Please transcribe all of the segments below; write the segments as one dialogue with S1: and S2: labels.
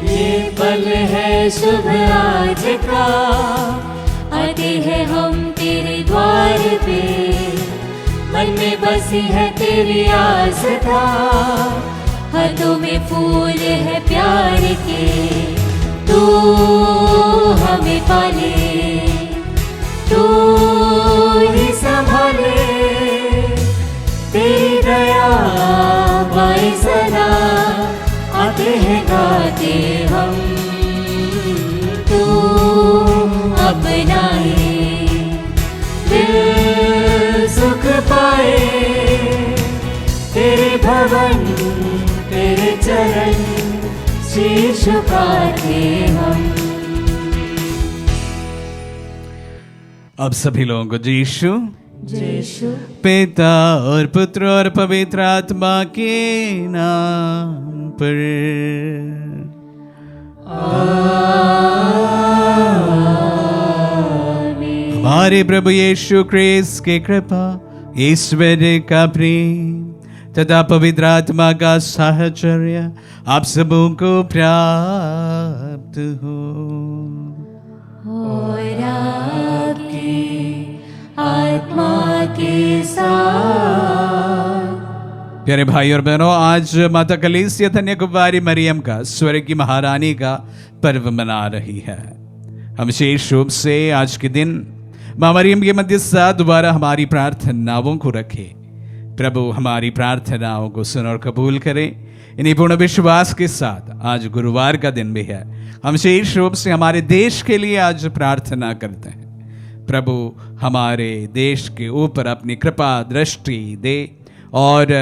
S1: ये पल है शुभ आज का, आते हैं हम तेरे द्वार पे, मन में बसी है तेरी आस्था, हाथों में फूल है प्यार के, तू हमें पाले, तू ही संभाले, तेरी दया बाई सदा, आते हैं गाते हम, तू अपनाए, दिल सुख पाए, तेरे भवन तेरे चरण शीश झुकाते हम।
S2: अब सभी लोगों को यीशु
S1: यीशु
S2: पिता और पुत्र और पवित्र आत्मा के नाम पर हमारे प्रभु यीशु क्रिस्त की कृपा, ईश्वर का प्रेम तथा पवित्र आत्मा का साहचर्य आप सबों को प्राप्त हो।
S1: और आपकी आत्मा के साथ।
S2: प्यारे भाई और बहनों, आज माता कलीसिया धन्य कुमारी मरियम का, स्वर्ग की महारानी का पर्व मना रही है। हम विशेष रूप से आज के दिन मां मरियम के मध्यस्थता द्वारा हमारी प्रार्थनाओं को रखे। प्रभु हमारी प्रार्थनाओं को सुन और कबूल करें। इन्हीं पूर्ण विश्वास के साथ आज गुरुवार का दिन भी है, हम विशेष रूप से हमारे देश के लिए आज प्रार्थना करते हैं। प्रभु हमारे देश के ऊपर अपनी कृपा दृष्टि दे और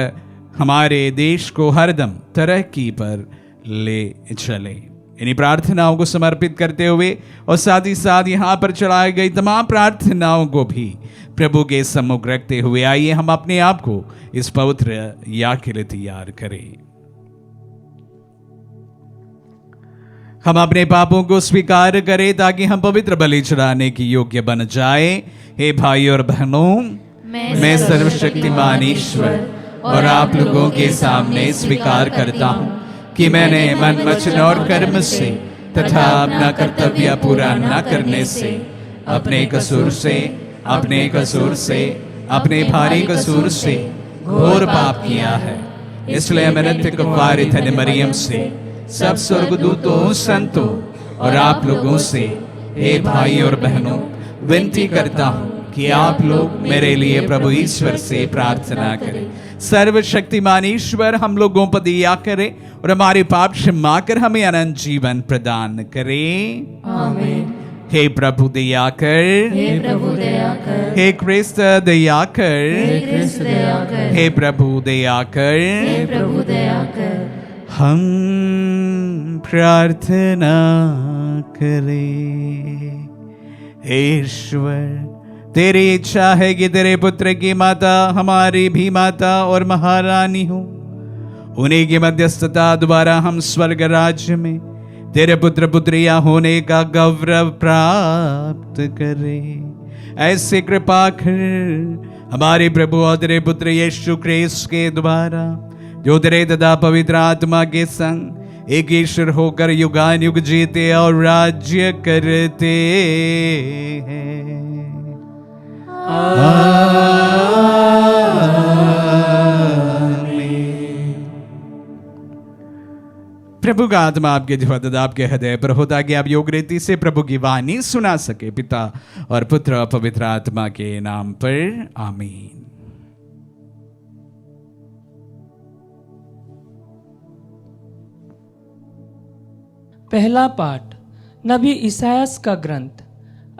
S2: हमारे देश को हरदम तरक्की पर ले चले। इन्हीं प्रार्थनाओं को समर्पित करते हुए और साथ ही साथ यहाँ पर चढ़ाई गई तमाम प्रार्थनाओं को भी प्रभु के सम्मुख रखते हुए आइए हम अपने आप को इस पवित्र याग के लिए तैयार करें। हम अपने पापों को स्वीकार करें ताकि हम पवित्र बलि चढ़ाने की योग्य बन जाए। हे भाई और बहनों, मैं सर्वशक्तिमान ईश्वर और आप लोगों के सामने स्वीकार करता हूँ कि मैंने मन वचन और कर्म से तथा अपना कर्तव्य पूरा न करने से अपने कसूर से अपने भारी कसूर से घोर पाप किया है। इसलिए मैं नित्य कुमारी धन्य मरियम से, सब स्वर्गदूतों, संतों और आप लोगों से, हे भाई और बहनों, विनती करता हूँ कि आप लोग मेरे लिए प्रभु ईश्वर से प्रार्थना करें। सर्वशक्तिमान ईश्वर हम लोगों पर दया करे और हमारे पाप क्षमा कर हमें अनंत जीवन प्रदान करे।
S1: आमीन।
S2: हे प्रभु दया कर,
S1: हे प्रभु दया कर,
S2: हे क्रिस्त दया कर,
S1: हे क्रिस्त दया कर,
S2: हे प्रभु दया कर,
S1: हे प्रभु दया कर।
S2: हम प्रार्थना करें। हे ईश्वर, तेरी इच्छा है कि तेरे पुत्र की माता हमारी भी माता और महारानी हो। उन्हीं की मध्यस्थता द्वारा हम स्वर्ग राज्य में तेरे पुत्र पुत्रियां होने का गौरव प्राप्त करें। ऐसे कृपा कर हमारे प्रभु और तेरे पुत्र यीशु क्रिस्त के द्वारा, जो तेरे तथा पवित्र आत्मा के संग एक ईश्वर होकर युगानुयुग जीते और राज्य करते हैं। आमीन। प्रभु का आत्मा आपके जीवन आपके हृदय पर हो ताकि आप योग रीति से प्रभु की वाणी सुना सके। पिता और पुत्र और पवित्र आत्मा के नाम पर आमीन।
S3: पहला पाठ नबी इसायास का ग्रंथ,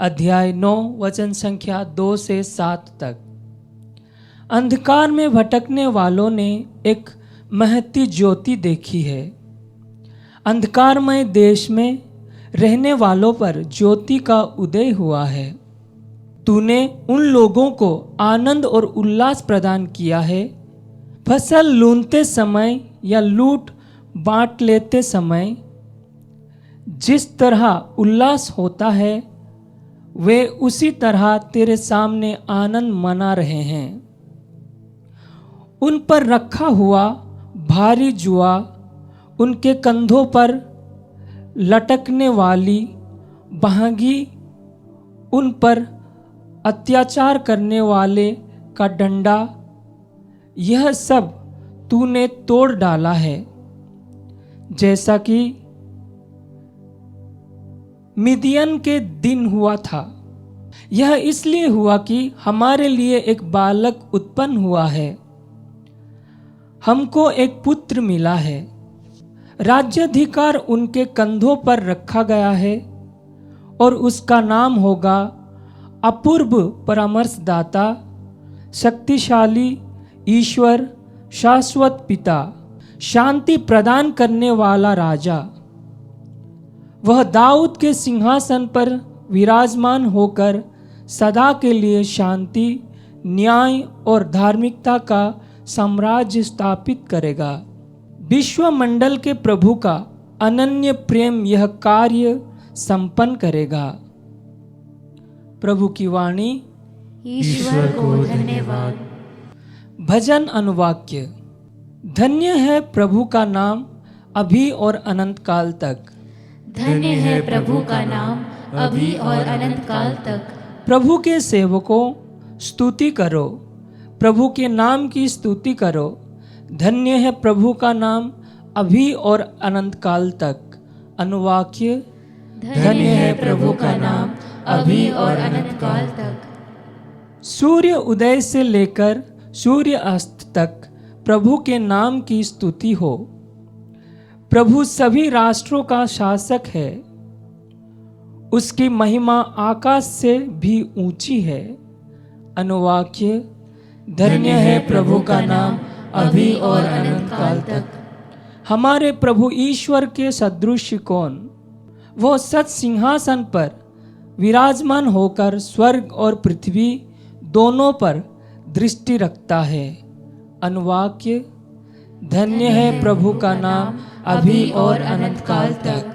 S3: अध्याय 9 वचन संख्या 2 से 7 तक। अंधकार में भटकने वालों ने एक महती ज्योति देखी है। अंधकारमय देश में रहने वालों पर ज्योति का उदय हुआ है। तूने उन लोगों को आनंद और उल्लास प्रदान किया है। फसल लूनते समय या लूट बांट लेते समय जिस तरह उल्लास होता है, वे उसी तरह तेरे सामने आनंद मना रहे हैं। उन पर रखा हुआ भारी जुआ उनके कंधों पर लटकने वाली बहंगी, उन पर अत्याचार करने वाले का डंडा, यह सब तूने तोड़ डाला है, जैसा कि मिदियन के दिन हुआ था। यह इसलिए हुआ कि हमारे लिए एक बालक उत्पन्न हुआ है, हमको एक पुत्र मिला है, राज्याधिकार उनके कंधों पर रखा गया है और उसका नाम होगा अपूर्व परामर्शदाता, शक्तिशाली ईश्वर, शाश्वत पिता, शांति प्रदान करने वाला राजा। वह दाऊद के सिंहासन पर विराजमान होकर सदा के लिए शांति, न्याय और धार्मिकता का साम्राज्य स्थापित करेगा। विश्वमंडल के प्रभु का अनन्य प्रेम यह कार्य संपन्न करेगा। प्रभु की वाणी।
S1: ईश्वर को धन्यवाद।
S3: भजन अनुवाक्य। धन्य है प्रभु का नाम अभी और अनंत काल तक।
S1: धन्य है प्रभु का नाम अभी और अनंत काल तक।
S3: प्रभु के सेवकों स्तुति करो, प्रभु के नाम की स्तुति करो। धन्य है प्रभु का नाम अभी और अनंत काल तक। अनुवाक्य।
S1: धन्य है प्रभु का नाम अभी और अनंत काल तक।
S3: सूर्य उदय से लेकर सूर्य अस्त तक प्रभु के नाम की स्तुति हो। प्रभु सभी राष्ट्रों का शासक है, उसकी महिमा आकाश से भी ऊंची है। अनुवाक्य। धन्य है प्रभु का नाम अभी और अनंत काल तक। हमारे प्रभु ईश्वर के सदृश कौन? वो सत सिंहासन पर विराजमान होकर स्वर्ग और पृथ्वी दोनों पर दृष्टि रखता है। अनुवाक्य। धन्य है प्रभु का नाम अभी और अनंत काल तक।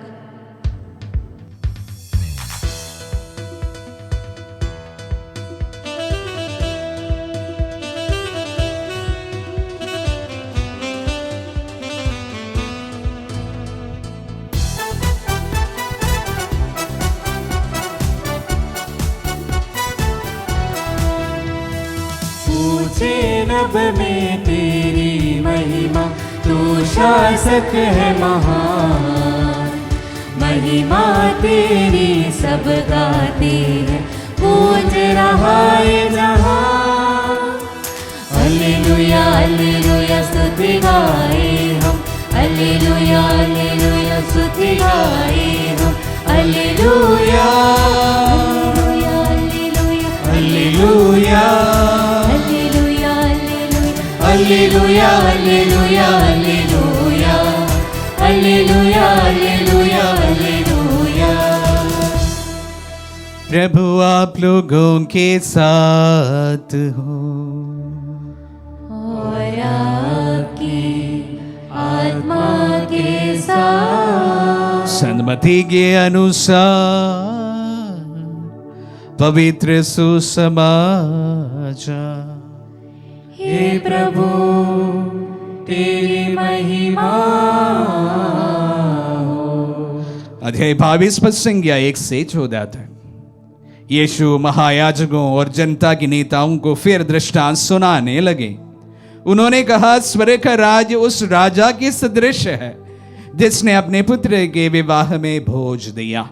S4: ऊंचे नभ में तेरी महिमा, तू शासक है महान। महिमा तेरी सब गाते हैं, गूंज रहा है जहां। हालेलुया हालेलुया स्तुति गाए हम, हालेलुया हालेलुया स्तुति गाए हम। Hallelujah hallelujah hallelujah hallelujah hallelujah hallelujah hallelujah hallelujah hallelujah.
S2: प्रभु आप लोगों के साथ हो
S1: और आपकी आत्मा के साथ।
S2: सन्मति के अनुसार पवित्र सुसमाचार।
S4: हे प्रभु तेरी महिमा हो।
S2: अध्याय 22 पद संज्ञा 1 से 14 तक। यीशु महायाजकों और जनता के नेताओं को फिर दृष्टांत सुनाने लगे। उन्होंने कहा, स्वर्ग का राज्य उस राजा के सदृश है जिसने अपने पुत्र के विवाह में भोज दिया।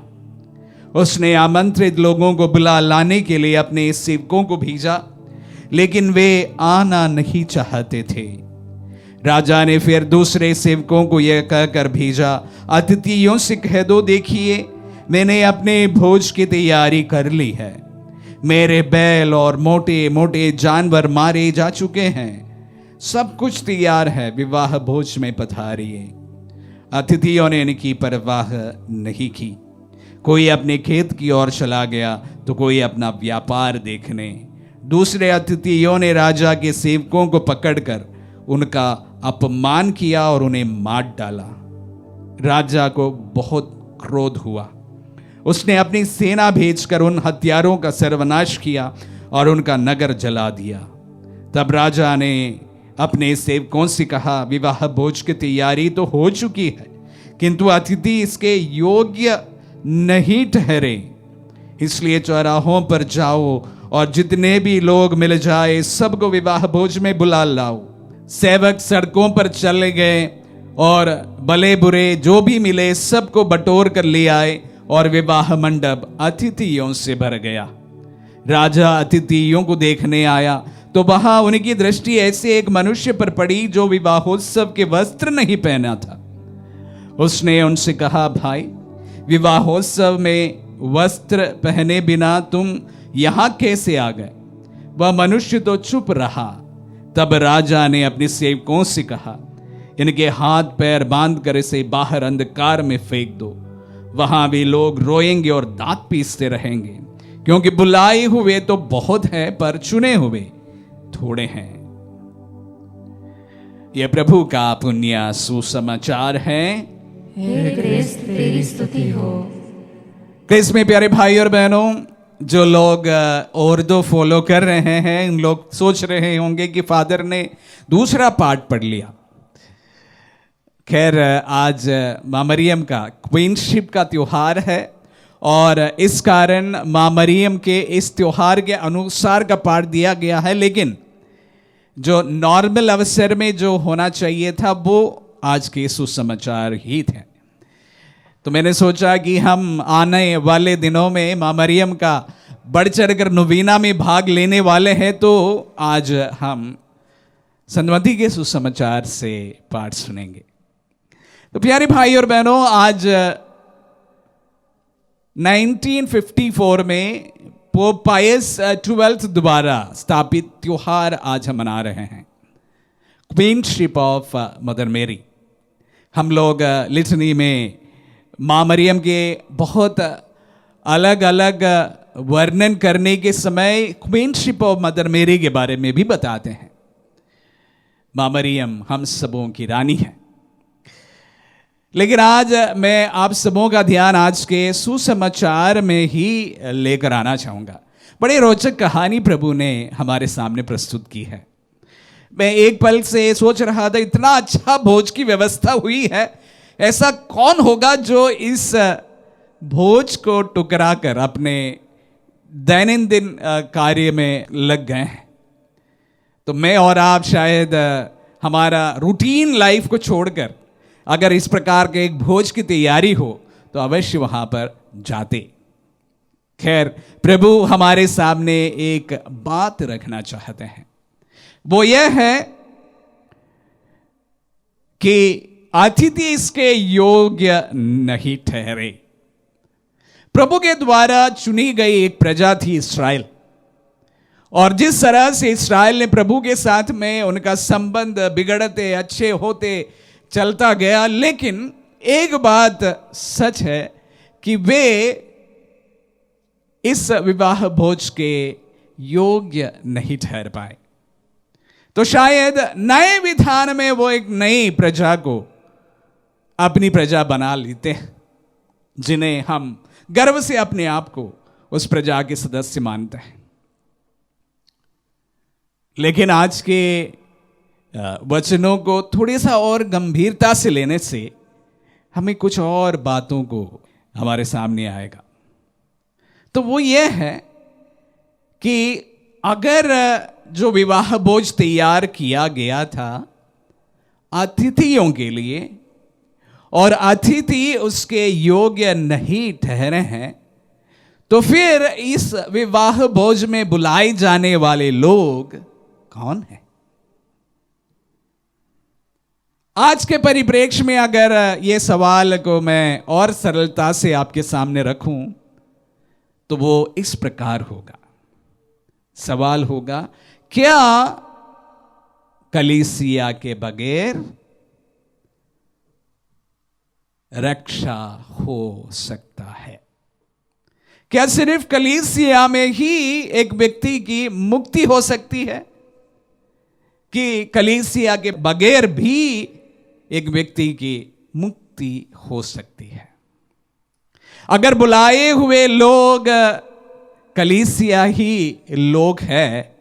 S2: उसने आमंत्रित लोगों को बुला लाने के लिए अपने सेवकों को भेजा, लेकिन वे आना नहीं चाहते थे। राजा ने फिर दूसरे सेवकों को यह कहकर भेजा, अतिथियों से कह दो, देखिए मैंने अपने भोज की तैयारी कर ली है। मेरे बैल और मोटे मोटे जानवर मारे जा चुके हैं, सब कुछ तैयार है, विवाह भोज में पधारिए। अतिथियों ने इनकी परवाह नहीं की। कोई अपने खेत की ओर चला गया तो कोई अपना व्यापार देखने। दूसरे अतिथियों ने राजा के सेवकों को पकड़कर उनका अपमान किया और उन्हें मार डाला। राजा को बहुत क्रोध हुआ। उसने अपनी सेना भेजकर उन हत्यारों का सर्वनाश किया और उनका नगर जला दिया। तब राजा ने अपने सेवकों से कहा, विवाह भोज की तैयारी तो हो चुकी है, किंतु अतिथि इसके योग्य नहीं ठहरे। इसलिए चौराहों पर जाओ और जितने भी लोग मिल जाए सबको विवाह भोज में बुला लाओ। सेवक सड़कों पर चले गए और भले बुरे जो भी मिले सबको बटोर कर ले आए और विवाह मंडप अतिथियों से भर गया। राजा अतिथियों को देखने आया तो वहां उनकी दृष्टि ऐसे एक मनुष्य पर पड़ी जो विवाहोत्सव के वस्त्र नहीं पहना था। उसने उनसे कहा, भाई, विवाहोत्सव में वस्त्र पहने बिना तुम यहां कैसे आ गए? वह मनुष्य तो चुप रहा। तब राजा ने अपने सेवकों से कहा, इनके हाथ पैर बांध कर इसे बाहर अंधकार में फेंक दो। वहां भी लोग रोएंगे और दांत पीसते रहेंगे, क्योंकि बुलाए हुए तो बहुत हैं पर चुने हुए थोड़े हैं। यह प्रभु का पुण्य सुसमाचार है।
S1: हे क्रिस्त तेरी स्तुति हो।
S2: क्रिस्त में प्यारे भाई और बहनों, जो लोग और दो फॉलो कर रहे हैं उन लोग सोच रहे होंगे कि फादर ने दूसरा पार्ट पढ़ लिया। खैर, आज मां मरियम का क्वीनशिप का त्योहार है और इस कारण मां मरियम के इस त्योहार के अनुसार का पाठ दिया गया है, लेकिन जो नॉर्मल अवसर में जो होना चाहिए था वो आज के सुसमाचार ही थे। तो मैंने सोचा कि हम आने वाले दिनों में मां मरियम का बढ़ चढ़कर नवीना में भाग लेने वाले हैं, तो आज हम संतमती के सुसमाचार से पाठ सुनेंगे। तो प्यारे भाई और बहनों, आज 1954 में पोप पायस 12 द्वारा स्थापित त्योहार आज हम मना रहे हैं, क्वीनशिप ऑफ मदर मेरी। हम लोग लिटनी में मां मरियम के बहुत अलग अलग वर्णन करने के समय क्वीनशिप ऑफ मदर मेरी के बारे में भी बताते हैं। मां मरियम हम सबों की रानी है। लेकिन आज मैं आप सबों का ध्यान आज के सुसमाचार में ही लेकर आना चाहूंगा। बड़ी रोचक कहानी प्रभु ने हमारे सामने प्रस्तुत की है। मैं एक पल से सोच रहा था, इतना अच्छा भोज की व्यवस्था हुई है, ऐसा कौन होगा जो इस भोज को टुकरा कर अपने दैनंदिन कार्य में लग गए हैं। तो मैं और आप शायद हमारा रूटीन लाइफ को छोड़कर अगर इस प्रकार के एक भोज की तैयारी हो तो अवश्य वहां पर जाते। खैर, प्रभु हमारे सामने एक बात रखना चाहते हैं, वो यह है कि अतिथि इसके योग्य नहीं ठहरे। प्रभु के द्वारा चुनी गई एक प्रजा थी इस्राएल, और जिस तरह से इस्राएल ने प्रभु के साथ में उनका संबंध बिगड़ते अच्छे होते चलता गया, लेकिन एक बात सच है कि वे इस विवाह भोज के योग्य नहीं ठहर पाए। तो शायद नए विधान में वो एक नई प्रजा को अपनी प्रजा बना लेते हैं, जिन्हें हम गर्व से अपने आप को उस प्रजा के सदस्य मानते हैं। लेकिन आज के वचनों को थोड़ी सा और गंभीरता से लेने से हमें कुछ और बातों को हमारे सामने आएगा। तो वो ये है कि अगर जो विवाह भोज तैयार किया गया था अतिथियों के लिए और अतिथि उसके योग्य नहीं ठहरे हैं, तो फिर इस विवाह भोज में बुलाए जाने वाले लोग कौन हैं? आज के परिप्रेक्ष्य में अगर ये सवाल को मैं और सरलता से आपके सामने रखूं तो वो इस प्रकार होगा। सवाल होगा, क्या कलीसिया के बगैर रक्षा हो सकता है? क्या सिर्फ कलीसिया में ही एक व्यक्ति की मुक्ति हो सकती है कि कलीसिया के बगैर भी एक व्यक्ति की मुक्ति हो सकती है? अगर बुलाए हुए लोग कलीसिया ही लोग हैं,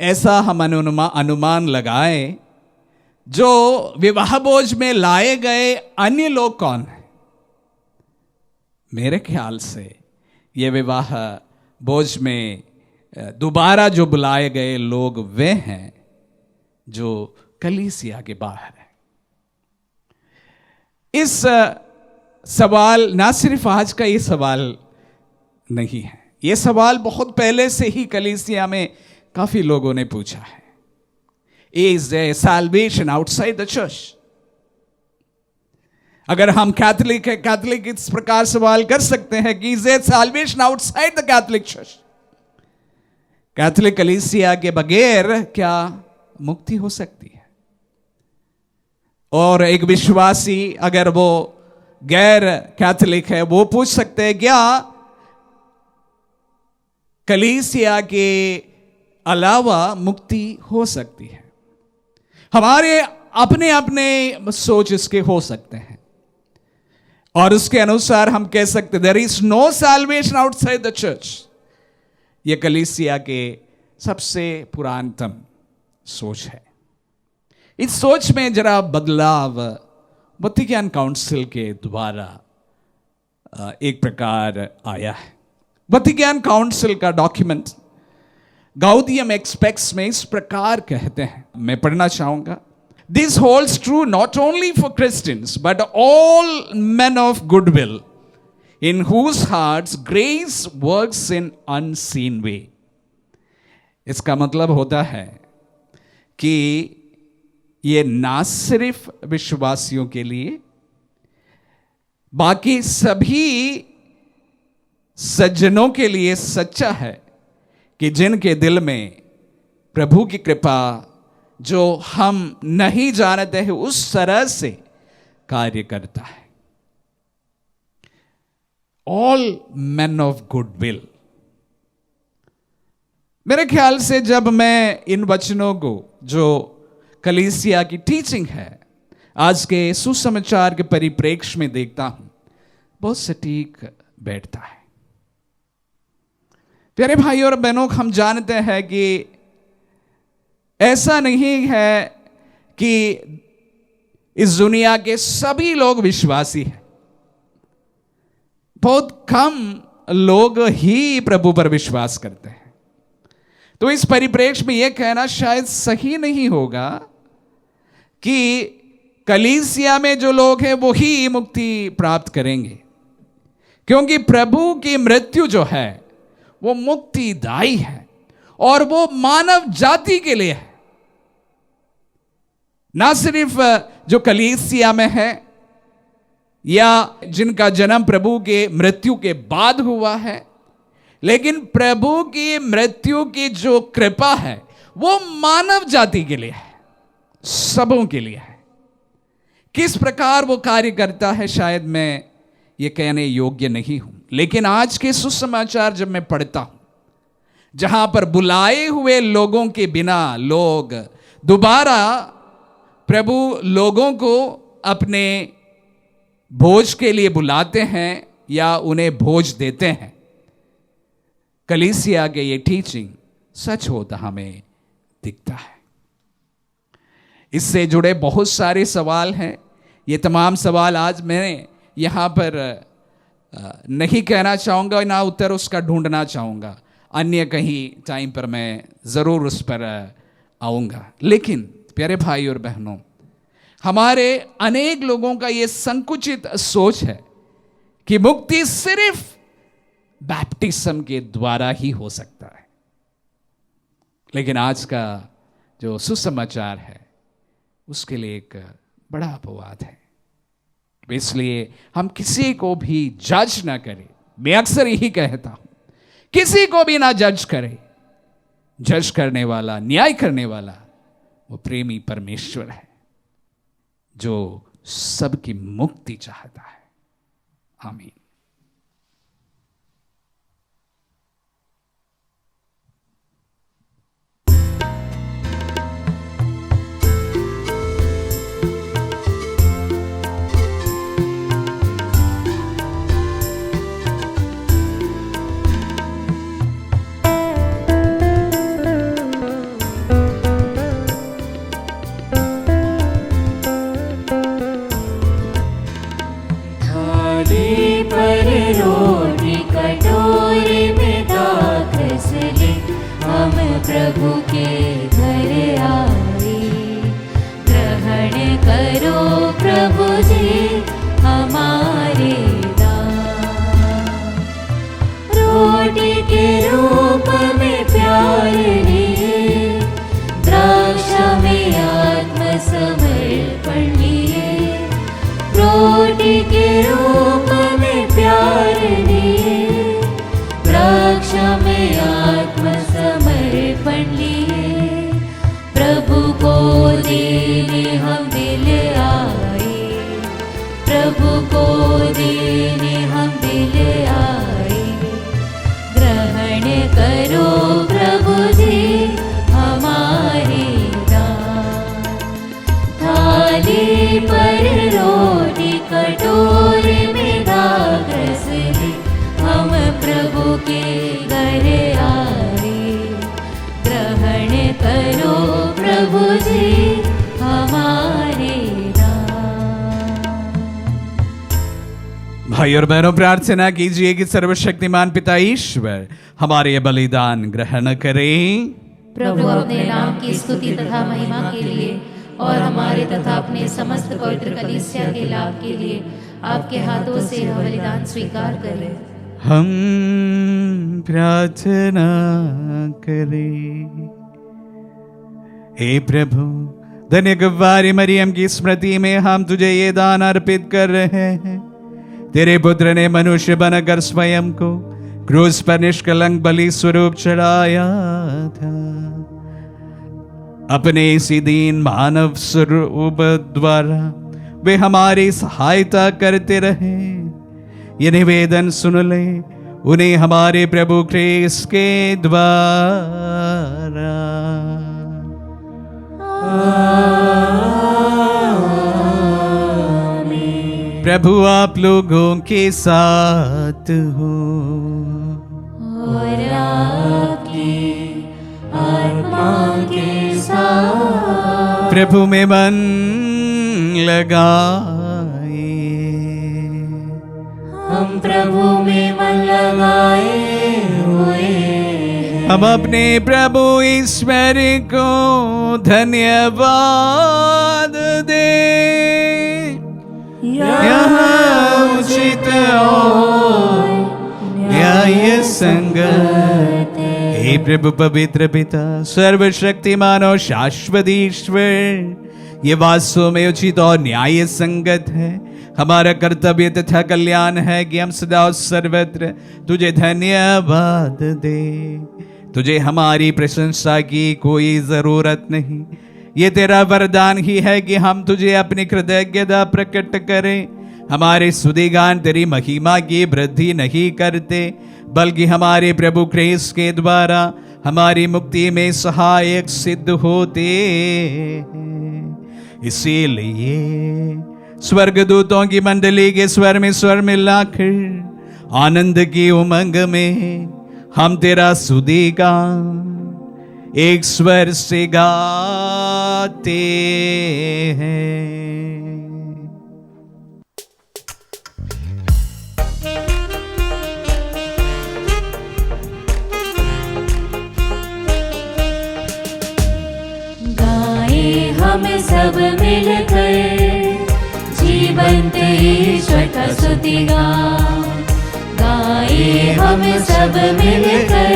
S2: ऐसा हम अनुमान लगाएं, जो विवाह भोज में लाए गए अन्य लोग कौन हैं? मेरे ख्याल से ये विवाह भोज में दोबारा जो बुलाए गए लोग वे हैं जो कलीसिया के बाहर हैं। इस सवाल ना सिर्फ आज का ये सवाल नहीं है, ये सवाल बहुत पहले से ही कलीसिया में काफी लोगों ने पूछा है। Is a salvation outside the church? अगर हम कैथोलिक है, कैथोलिक इस प्रकार सवाल कर सकते हैं कि is a salvation outside the Catholic church? Catholic कलीसिया के बगैर क्या मुक्ति हो सकती है? और एक विश्वासी अगर वो गैर कैथोलिक है, वो पूछ सकते हैं क्या कलीसिया के अलावा मुक्ति हो सकती है? हमारे अपने अपने सोच इसके हो सकते हैं और उसके अनुसार हम कह सकते हैं there is no salvation outside the church. यह कलीसिया के सबसे पुरातन सोच है। इस सोच में जरा बदलाव वतिकन काउंसिल के द्वारा एक प्रकार आया है। वतिकन काउंसिल का डॉक्यूमेंट गाउडियम एक्सपेक्ट्स में इस प्रकार कहते हैं, मैं पढ़ना चाहूंगा। This holds true not only for Christians but all men of goodwill in whose hearts grace works in unseen way। इसका मतलब होता है कि ये ना सिर्फ विश्वासियों के लिए, बाकी सभी सज्जनों के लिए सच्चा है कि जिनके दिल में प्रभु की कृपा जो हम नहीं जानते हैं उस तरह से कार्य करता है। All men of goodwill। मेरे ख्याल से जब मैं इन वचनों को जो कलीसिया की टीचिंग है आज के सुसमाचार के परिप्रेक्ष्य में देखता हूं, बहुत सटीक बैठता है। प्यारे भाई और बहनों, हम जानते हैं कि ऐसा नहीं है कि इस दुनिया के सभी लोग विश्वासी हैं। बहुत कम लोग ही प्रभु पर विश्वास करते हैं। तो इस परिप्रेक्ष्य में यह कहना शायद सही नहीं होगा कि कलीसिया में जो लोग हैं वो ही मुक्ति प्राप्त करेंगे, क्योंकि प्रभु की मृत्यु जो है वो मुक्तिदायी है और वो मानव जाति के लिए है। ना सिर्फ जो कलीसिया में है या जिनका जन्म प्रभु के मृत्यु के बाद हुआ है, लेकिन प्रभु की मृत्यु की जो कृपा है वो मानव जाति के लिए है, सबों के लिए है। किस प्रकार वो कार्य करता है शायद मैं ये कहने योग्य नहीं हूं, लेकिन आज के सुसमाचार जब मैं पढ़ता हूं, जहां पर बुलाए हुए लोगों के बिना लोग दोबारा प्रभु लोगों को अपने भोज के लिए बुलाते हैं या उन्हें भोज देते हैं, कलीसिया के ये टीचिंग सच होता हमें दिखता है। इससे जुड़े बहुत सारे सवाल हैं। ये तमाम सवाल आज मैं यहाँ पर नहीं कहना चाहूँगा, ना उत्तर उसका ढूंढना चाहूँगा। अन्य कहीं टाइम पर मैं ज़रूर उस पर आऊँगा। लेकिन प्यारे भाई और बहनों, हमारे अनेक लोगों का ये संकुचित सोच है कि मुक्ति सिर्फ बैप्टिज्म के द्वारा ही हो सकता है। लेकिन आज का जो सुसमाचार है उसके लिए एक बड़ा अपवाद है। इसलिए हम किसी को भी जज ना करें। मैं अक्सर यही कहता हूं, किसी को भी ना जज करें। जज करने वाला, न्याय करने वाला वो प्रेमी परमेश्वर है जो सबकी मुक्ति चाहता है। आमीन।
S4: के रूप में प्यार लिए, वृक्ष में आत्मसमर्पण लिए, प्रभु को देने हम दिल आए, प्रभु को देने हम दिल आए। ग्रहण करो प्रभु जी हमारे दान, थाली पर रोटी कटोरे में दाग रस ले, हम प्रभु के घर आए। ग्रहण करो प्रभु जी हमारे
S2: भाई और बहनों, प्रार्थना कीजिए कि सर्वशक्तिमान पिता ईश्वर हमारे ये बलिदान ग्रहण करें।
S1: प्रभु अपने नाम की स्तुति तथा महिमा के लिए और हमारे तथा अपने समस्त पवित्र कलीसिया के लाभ के लिए आपके हाथों से यह बलिदान स्वीकार करें।
S2: हम प्रार्थना करें। हे प्रभु, धन्य गवारी मरियम की स्मृति में हम तुझे ये दान अर्पित कर रहे हैं। तेरे पुत्र ने मनुष्य बनकर स्वयं को क्रूस पर निष्कलंक बलि स्वरूप चढ़ाया था। अपने इसी दीन मानव स्वरूप द्वारा वे हमारी सहायता करते रहे। ये निवेदन सुन ले उन्हें हमारे प्रभु ख्रीस्त के द्वारा। प्रभु आप लोगों के साथ हो
S4: और आपकी आत्मा के साथ।
S2: प्रभु में मन लगाए।
S4: हम प्रभु में मन लगाए हुए हैं।
S2: हम अपने प्रभु ईश्वर को धन्यवाद दे। यहाँ उचित और न्याय संगत। हे प्रभु पवित्र पिता, सर्वशक्तिमान और शाश्वत ईश्वर, ये वास्तव में उचित और न्याय संगत है। हमारा कर्तव्य तथा कल्याण है कि हम सदा और सर्वत्र तुझे धन्यवाद दे। तुझे हमारी प्रशंसा की कोई जरूरत नहीं। ये तेरा वरदान ही है कि हम तुझे अपनी कृतज्ञता प्रकट करें। हमारे स्तुतिगान तेरी महिमा की वृद्धि नहीं करते, बल्कि हमारे प्रभु ख्रीस्त के द्वारा हमारी मुक्ति में सहायक सिद्ध होते हैं। इसीलिए स्वर्गदूतों की मंडली के स्वर में स्वर मिलाकर आनंद की उमंग में हम तेरा स्तुतिगान एक स्वर से गाते हैं।
S4: गाएं हम सब मिलकर जीवंत ईश्वर का स्तुतिगान। गाएं हम सब मिलकर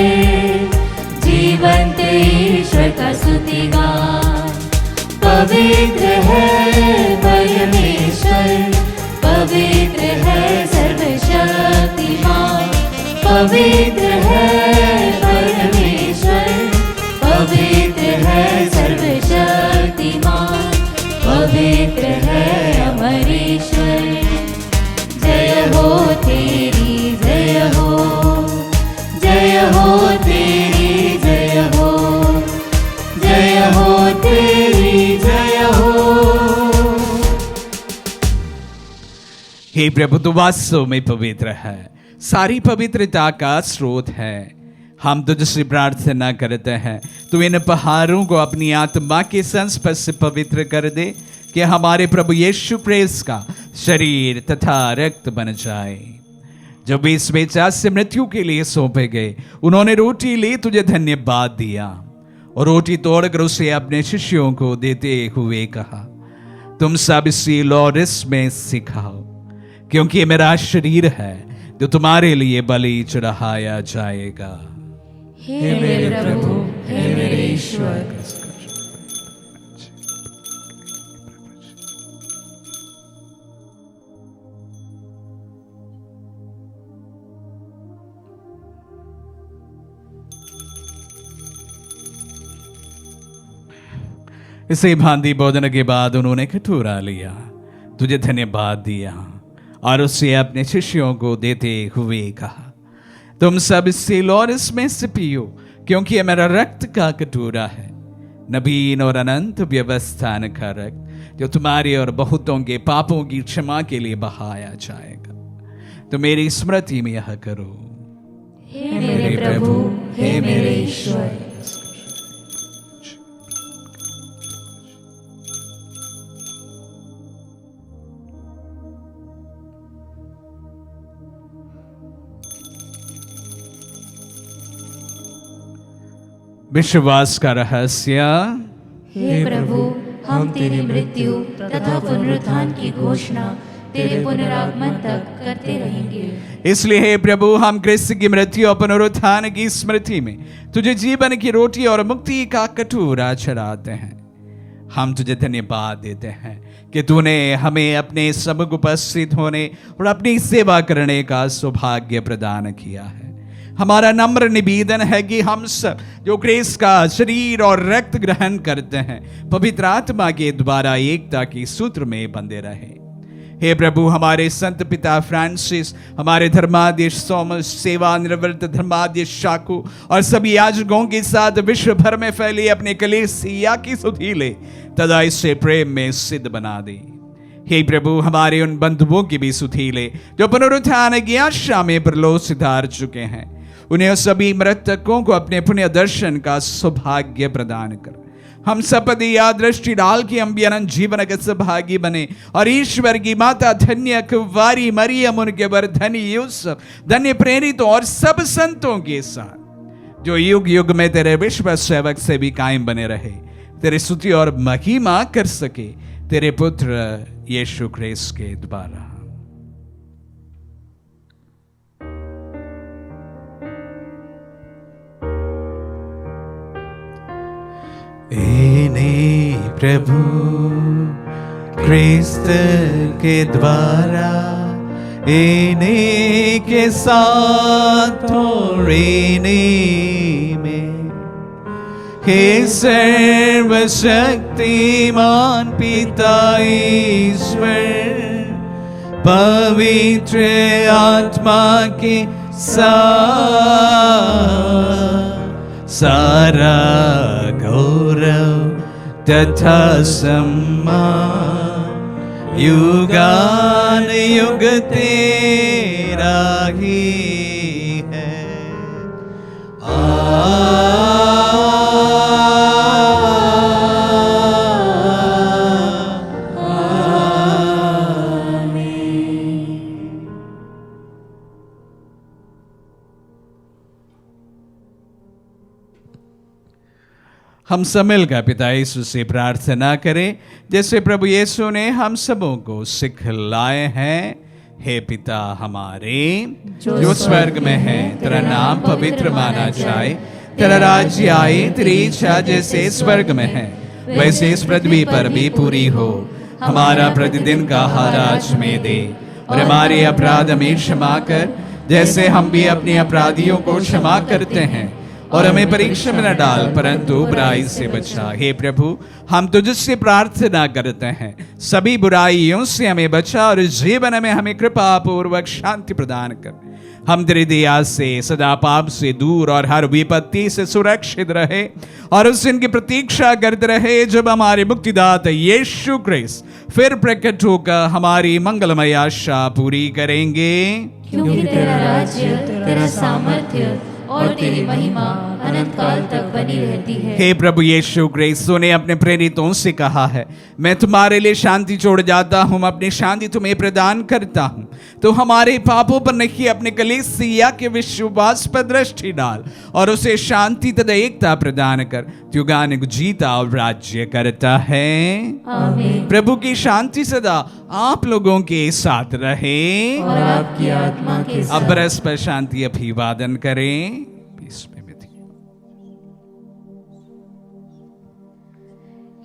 S4: जीवंत ईश्वर का स्तुतिगान। पवित्र है परमेश्वर, पवित्र है सर्वशक्तिमान। पवित्र है परमेश्वर, पवित्र है सर्वशक्तिमान। पवित्र है अमरेश्वर। जय हो तेरी जय हो, जय हो तेरी जय हो, जय हो तेरी जय हो।
S2: हे प्रभु, तू वास्तव में पवित्र है, सारी पवित्रता का स्रोत है। हम तुझसे प्रार्थना करते हैं, तू इन पहाड़ों को अपनी आत्मा के संस्पर्श से पवित्र कर दे, कि हमारे प्रभु यीशु ख्रीस्त का शरीर तथा रक्त बन जाए। जब वे इस बेचा से मृत्यु के लिए सौंपे गए, उन्होंने रोटी ली, तुझे धन्यवाद दिया और रोटी तोड़कर उसे अपने शिष्यों को देते हुए कहा, तुम सब इसी लो और इसमें सिखाओ, क्योंकि ये मेरा शरीर है जो तुम्हारे लिए बलि चढ़ाया जाएगा।
S1: हे मेरे प्रभु, हे मेरे ईश्वर,
S2: इसे भांति भोजन के बाद उन्होंने कटोरा लिया, तुझे धन्यवाद दिया और उसे अपने शिष्यों को देते हुए कहा, तुम सब इससे लो और इसमें से पियो, क्योंकि यह मेरा रक्त का कटोरा है, नवीन और अनंत व्यवस्थान का रक्त, जो तुम्हारे और बहुतों के पापों की क्षमा के लिए बहाया जाएगा। तो मेरी स्मृति में यह करो।
S1: हे मेरे प्रभु, हे मेरे ईश्वर।
S2: विश्वास का रहस्य।
S1: हे प्रभु, हम तेरी मृत्यु तथा पुनरुत्थान की घोषणा तेरे पुनरागमन तक करते रहेंगे।
S2: इसलिए हे प्रभु, हम क्रिस्त की मृत्यु और पुनरुत्थान की स्मृति में तुझे जीवन की रोटी और मुक्ति का कटोरा चढ़ाते हैं। हम तुझे धन्यवाद देते हैं कि तूने हमें अपने सम्मुख उपस्थित होने और अपनी सेवा करने का सौभाग्य प्रदान किया है। हमारा नम्र निवेदन है कि हम सब जो क्रिस्त का शरीर और रक्त ग्रहण करते हैं, पवित्र आत्मा के द्वारा एकता के सूत्र में बंधे रहे। हे प्रभु, हमारे संत पिता फ्रांसिस, हमारे धर्माध्यक्ष थॉमस, सेवानिवृत्त धर्माध्यक्ष शाकू और सभी याजकों के साथ विश्व भर में फैली अपने कलीसिया की सुधि ले तथा इससे प्रेम में सिद्ध बना दे। हे प्रभु, हमारे उन बंधुओं की भी सुधि ले जो पुनरुत्थान की आशा में परलोक सिधार चुके हैं। उन्हें सभी मृतकों को अपने पुण्य दर्शन का सौभाग्य प्रदान कर हम सपद या दृष्टि डाल के हम भी अनंत जीवन के सहभागी बने और ईश्वर की माता धन्य कुंवारी मरियम, उनके वर धन्य यूसुफ, धन्य प्रेरित और सब संतों के साथ जो युग युग में तेरे विश्व सेवक से भी कायम बने रहे, तेरी स्तुति और महिमा कर सके तेरे पुत्र यीशु ख्रिस्त के द्वारा। इन्हीं प्रभु ख्रिस्त के द्वारा, इन्हीं के साथ और इन्हीं में, हे सर्वशक्तिमान पिता ईश्वर, पवित्र आत्मा के साथ सारा गौरव तथा सम्मान युगान युग तेरा ही है। हम सब मिलकर पिता यीशु से प्रार्थना करें जैसे प्रभु यीशु ने हम सबों को सिखलाए हैं। हे पिता हमारे जो स्वर्ग में है, तेरा नाम पवित्र माना जाए, तेरा राज्य आए, तेरी इच्छा जैसे स्वर्ग में है वैसे इस पृथ्वी पर भी पूरी हो। हमारा प्रतिदिन का आहार आज में दे और हमारे अपराध हमें क्षमा कर जैसे हम भी अपने अपराधियों को क्षमा करते हैं, और हमें परीक्षा में न डाल परंतु बुराई से बचा। हे प्रभु, हम तुझसे प्रार्थना करते हैं सभी बुराइयों से हमें बचा और जीवन में हमें कृपा पूर्वक शांति प्रदान कर। हम तेरी दया से सदा पाप से दूर और हर विपत्ति से सुरक्षित रहे और उस दिन की प्रतीक्षा करते रहे जब हमारे मुक्तिदाता यीशु ख्रिस्त फिर प्रकट होकर हमारी मंगलमय आशा पूरी करेंगे।
S1: क्योंकि तेरा राज्य, तेरा सामर्थ्य और तेरी महिमा अनंत काल तक बनी रहती है।
S2: हे प्रभु यीशु ख्रिस्त ने अपने प्रेरितों से कहा है, मैं तुम्हारे लिए शांति छोड़ जाता हूँ, अपनी शांति तुम्हें प्रदान करता हूँ। तो हमारे पापों पर नहीं अपने कलीसिया के विश्वास पर दृष्टि डाल और उसे शांति तथा एकता प्रदान कर, युगानुयुग जीता और राज्य करता है।
S1: आमीन।
S2: प्रभु की शांति सदा आप लोगों के साथ रहे
S1: और आपकी आत्मा के साथ।
S2: अब परस्पर शांति अभिवादन करें।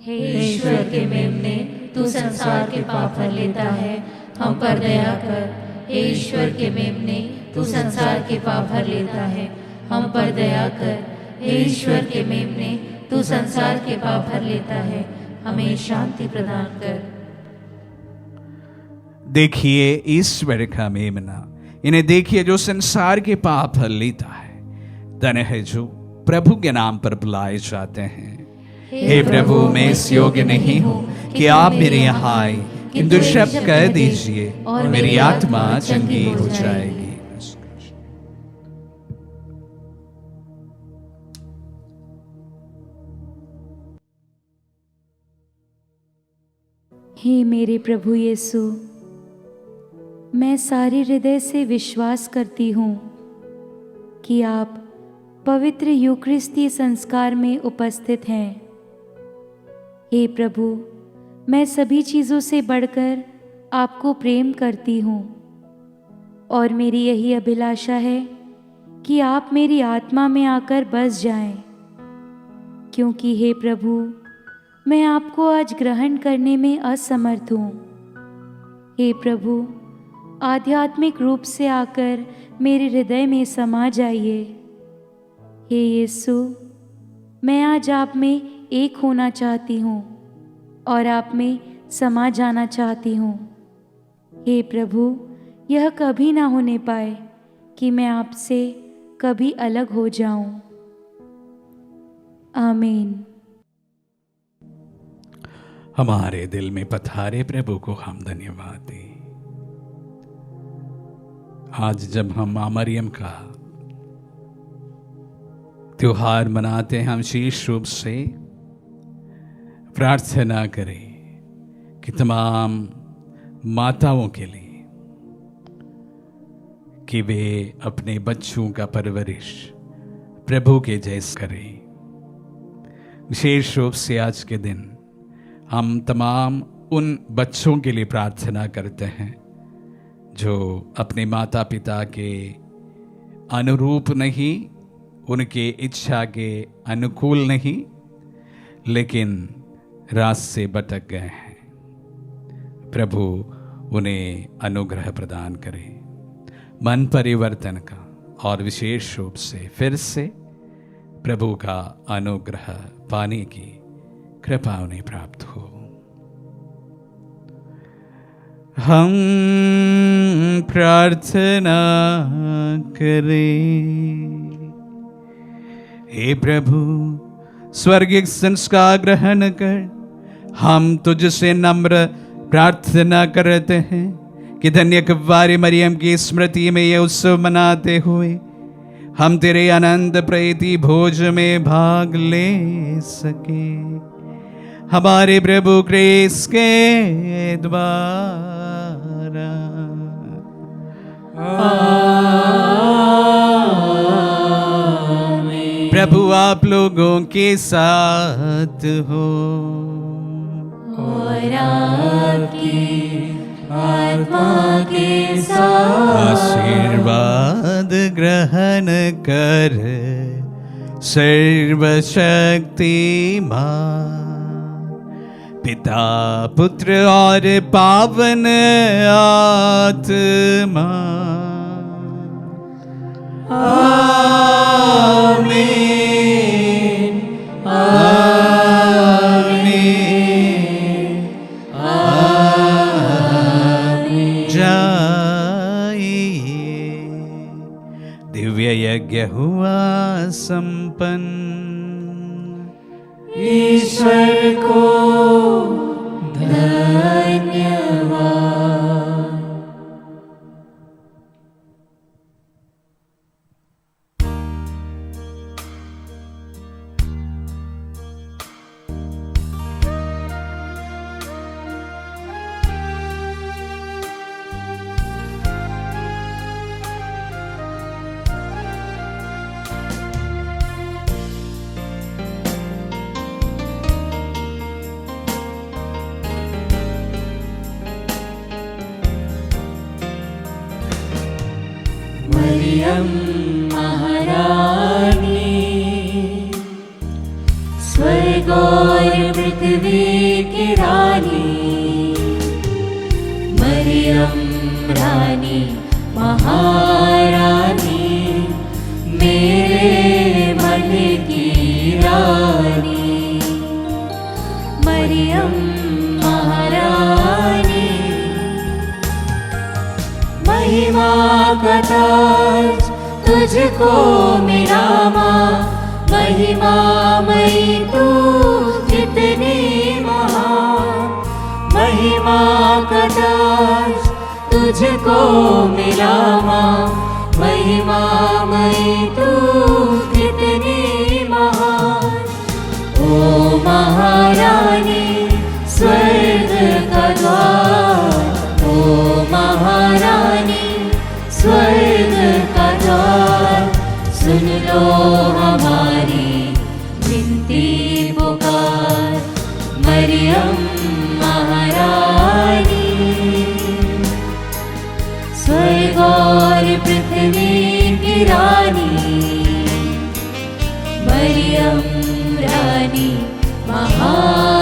S1: हे ईश्वर के मेमने, तू संसार के पाप हर लेता है, हम पर दया कर। हे ईश्वर के मेमने, तू संसार के पाप हर लेता है, हम पर दया कर। हे ईश्वर के मेमने, तू संसार के पाप हर लेता है, हमें शांति प्रदान कर।
S2: देखिए ईश्वर का मेमना, इन्हें देखिए जो संसार के पाप लेता है। धन्य है जो प्रभु के नाम पर बुलाए जाते हैं। हे प्रभु, मैं इस योग्य नहीं हूँ कि आप मेरे यहाँ आए, किंतु शब्द कह दीजिए और मेरी आत्मा चंगी हो जाएगी।
S4: हे मेरे प्रभु यीशु, मैं सारे हृदय से विश्वास करती हूँ कि आप पवित्र यूकरिस्ती संस्कार में उपस्थित हैं। हे प्रभु, मैं सभी चीज़ों से बढ़कर आपको प्रेम करती हूँ और मेरी यही अभिलाषा है कि आप मेरी आत्मा में आकर बस जाएं, क्योंकि हे प्रभु, मैं आपको आज ग्रहण करने में असमर्थ हूँ। हे प्रभु, आध्यात्मिक रूप से आकर मेरे हृदय में समा जाइए। हे यीशु, मैं आज आप में एक होना चाहती हूँ और आप में समा जाना चाहती हूँ। हे प्रभु, यह कभी ना होने पाए कि मैं आपसे कभी अलग हो जाऊं। आमीन।
S2: हमारे दिल में पधारे प्रभु को हम धन्यवाद दें। आज जब हम मां मरियम का त्योहार मनाते हैं, हम विशेष रूप से प्रार्थना करें कि तमाम माताओं के लिए कि वे अपने बच्चों का परवरिश प्रभु के जैसे करें। विशेष रूप से आज के दिन हम तमाम उन बच्चों के लिए प्रार्थना करते हैं जो अपने माता पिता के अनुरूप नहीं, उनके इच्छा के अनुकूल नहीं, लेकिन रास्ते से भटक गए हैं। प्रभु उन्हें अनुग्रह प्रदान करे, मन परिवर्तन का, और विशेष रूप से फिर से प्रभु का अनुग्रह पाने की कृपा उन्हें प्राप्त हो। हम प्रार्थना करें। हे प्रभु, स्वर्गिक संस्कार ग्रहण कर हम तुझसे नम्र प्रार्थना करते हैं कि धन्य कुंवारी मरियम की स्मृति में यह उत्सव मनाते हुए हम तेरे अनंत प्रीति भोज में भाग ले सके। हमारे प्रभु क्रिस्त के द्वारा। आमीन। प्रभु आप लोगों के साथ हो
S4: और आपकी आत्मा के साथ।
S2: आशीर्वाद ग्रहण कर सर्वशक्तिमान पिता, पुत्र और पावन आत्मा। आमीन, आमीन, आमीन। जाइए, दिव्य यज्ञ हुआ संपन्न।
S4: ईश्वर को धन्यवाद। मरियम महारानी, स्वर्ग और पृथ्वी की रानी, मरियम रानी महारानी, मेरे मन की रानी। मरियम
S1: महिमा का ताज तुझको मिला माँ, महिमामयी तू कितनी महान। महिमा का ताज तुझको मिला माँ, महिमामयी तू कितनी महान। ओ महारानी स्वर्ग का द्वार, ओ महारानी स्वर्ग का द्वार, सुन लो हमारी विनती पुकार। मरियम महारानी स्वर्ग और पृथ्वी की रानी, मरियम रानी महारानी।